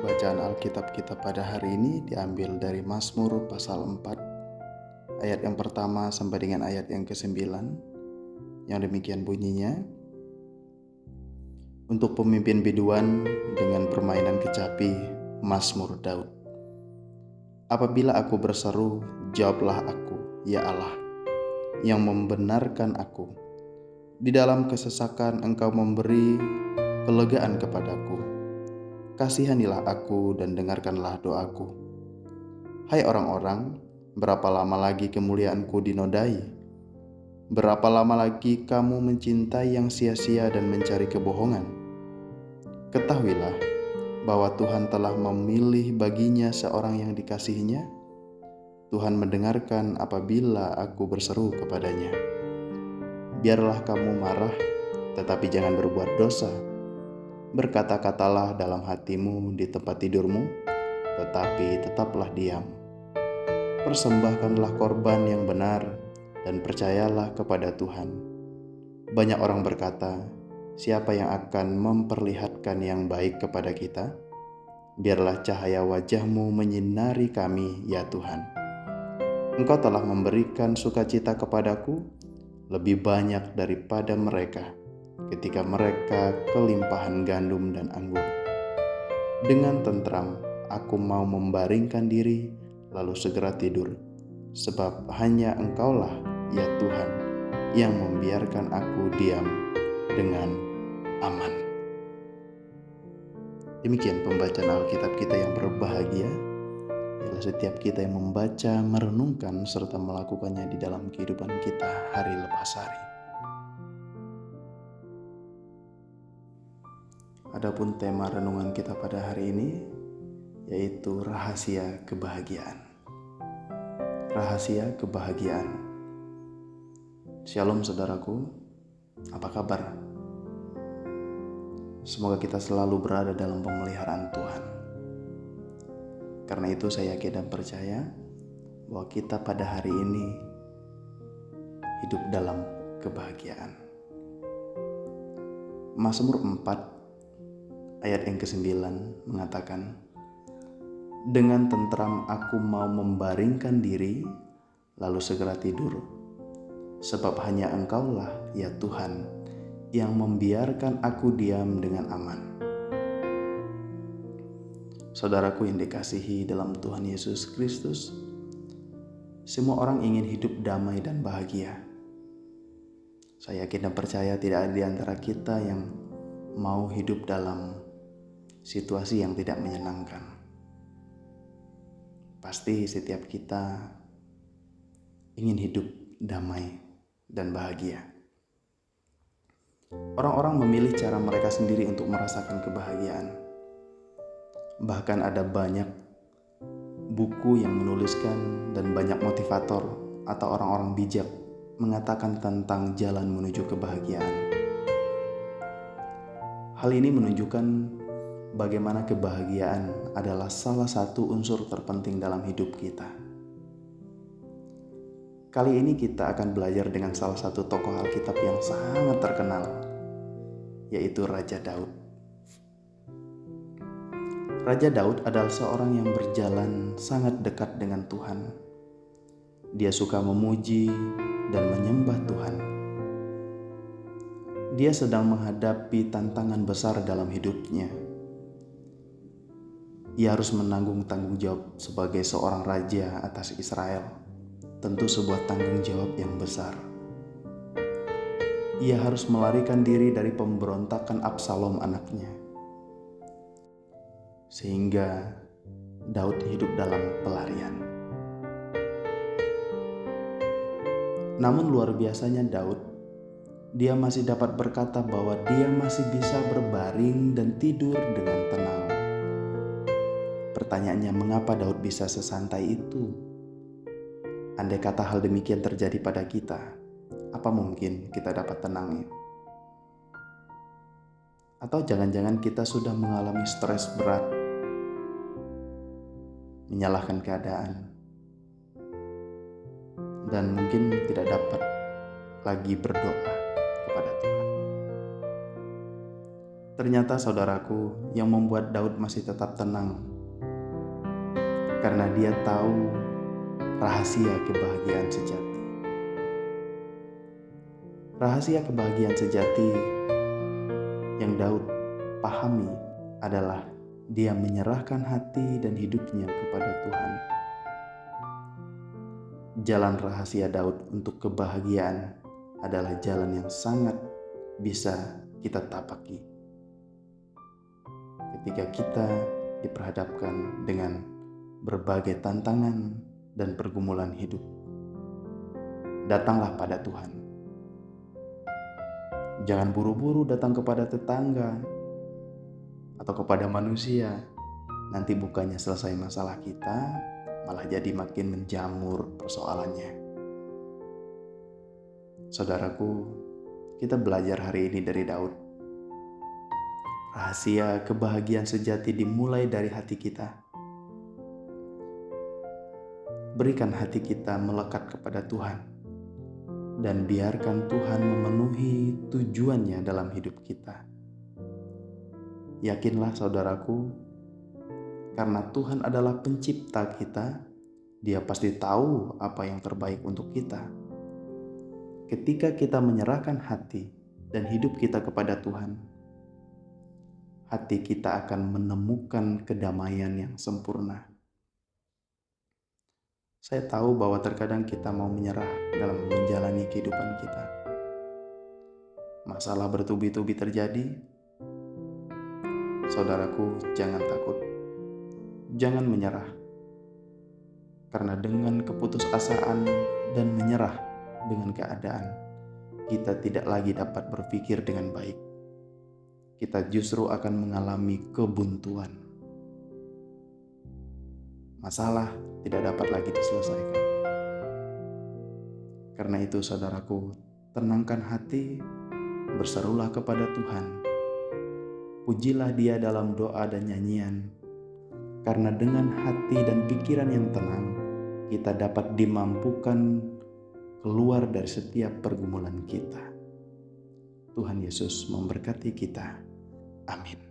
Bacaan Alkitab kita pada hari ini diambil dari Mazmur pasal 4, ayat yang pertama sampai dengan ayat yang ke-9, yang demikian bunyinya. Untuk pemimpin biduan dengan permainan kecapi, Mazmur Daud. Apabila aku berseru, jawablah aku, ya Allah, yang membenarkan aku. Di dalam kesesakan Engkau memberi kelegaan kepadaku. Kasihanilah aku dan dengarkanlah doaku. Hai orang-orang, berapa lama lagi kemuliaanku dinodai? Berapa lama lagi kamu mencintai yang sia-sia dan mencari kebohongan? Ketahuilah bahwa Tuhan telah memilih baginya seorang yang dikasihinya. Tuhan mendengarkan apabila aku berseru kepadanya. Biarlah kamu marah, tetapi jangan berbuat dosa. Berkata-katalah dalam hatimu di tempat tidurmu, tetapi tetaplah diam. Persembahkanlah korban yang benar dan percayalah kepada Tuhan. Banyak orang berkata, siapa yang akan memperlihatkan yang baik kepada kita? Biarlah cahaya wajah-Mu menyinari kami, ya Tuhan. Engkau telah memberikan sukacita kepadaku lebih banyak daripada mereka, ketika mereka kelimpahan gandum dan anggur. Dengan tentram aku mau membaringkan diri, lalu segera tidur, sebab hanya Engkaulah, ya Tuhan, yang membiarkan aku diam dengan aman. Demikian pembacaan Alkitab kita yang berbahagia, ialah setiap kita yang membaca, merenungkan, serta melakukannya di dalam kehidupan kita hari lepas hari. Adapun tema renungan kita pada hari ini yaitu rahasia kebahagiaan. Rahasia kebahagiaan. Shalom saudaraku, apa kabar? Semoga kita selalu berada dalam pemeliharaan Tuhan. Karena itu saya yakin dan percaya bahwa kita pada hari ini hidup dalam kebahagiaan. Mazmur 4 ayat yang ke-9 mengatakan, dengan tentram aku mau membaringkan diri, lalu segera tidur, sebab hanya Engkaulah, ya Tuhan, yang membiarkan aku diam dengan aman. Saudaraku yang dikasihi dalam Tuhan Yesus Kristus, semua orang ingin hidup damai dan bahagia. Saya yakin dan percaya tidak ada di antara kita yang mau hidup dalam situasi yang tidak menyenangkan. Pasti setiap kita ingin hidup damai dan bahagia. Orang-orang memilih cara mereka sendiri untuk merasakan kebahagiaan. Bahkan ada banyak buku yang menuliskan dan banyak motivator atau orang-orang bijak mengatakan tentang jalan menuju kebahagiaan. Hal ini menunjukkan bagaimana kebahagiaan adalah salah satu unsur terpenting dalam hidup kita. Kali ini kita akan belajar dengan salah satu tokoh Alkitab yang sangat terkenal, yaitu Raja Daud. Raja Daud adalah seorang yang berjalan sangat dekat dengan Tuhan. Dia suka memuji dan menyembah Tuhan. Dia sedang menghadapi tantangan besar dalam hidupnya. Ia harus menanggung tanggung jawab sebagai seorang raja atas Israel. Tentu sebuah tanggung jawab yang besar. Ia harus melarikan diri dari pemberontakan Absalom anaknya. Sehingga Daud hidup dalam pelarian. Namun luar biasanya Daud, dia masih dapat berkata bahwa dia masih bisa berbaring dan tidur dengan tenang. Pertanyaannya, mengapa Daud bisa sesantai itu? Andai kata hal demikian terjadi pada kita, apa mungkin kita dapat tenangnya? Atau jangan-jangan kita sudah mengalami stres berat, menyalahkan keadaan, dan mungkin tidak dapat lagi berdoa kepada Tuhan. Ternyata saudaraku, yang membuat Daud masih tetap tenang karena dia tahu rahasia kebahagiaan sejati. Rahasia kebahagiaan sejati yang Daud pahami adalah dia menyerahkan hati dan hidupnya kepada Tuhan. Jalan rahasia Daud untuk kebahagiaan adalah jalan yang sangat bisa kita tapaki. Ketika kita diperhadapkan dengan berbagai tantangan dan pergumulan hidup, datanglah pada Tuhan. Jangan buru-buru datang kepada tetangga atau kepada manusia. Nanti bukannya selesai masalah kita, malah jadi makin menjamur persoalannya. Saudaraku, kita belajar hari ini dari Daud. Rahasia kebahagiaan sejati dimulai dari hati kita. Berikan hati kita melekat kepada Tuhan, dan biarkan Tuhan memenuhi tujuannya dalam hidup kita. Yakinlah saudaraku, karena Tuhan adalah pencipta kita, Dia pasti tahu apa yang terbaik untuk kita. Ketika kita menyerahkan hati dan hidup kita kepada Tuhan, hati kita akan menemukan kedamaian yang sempurna. Saya tahu bahwa terkadang kita mau menyerah dalam menjalani kehidupan kita. Masalah bertubi-tubi terjadi. Saudaraku, jangan takut. Jangan menyerah. Karena dengan keputusasaan dan menyerah dengan keadaan, kita tidak lagi dapat berpikir dengan baik. Kita justru akan mengalami kebuntuan. Masalah tidak dapat lagi diselesaikan. Karena itu saudaraku, tenangkan hati, berserulah kepada Tuhan. Pujilah Dia dalam doa dan nyanyian. Karena dengan hati dan pikiran yang tenang, kita dapat dimampukan keluar dari setiap pergumulan kita. Tuhan Yesus memberkati kita. Amin.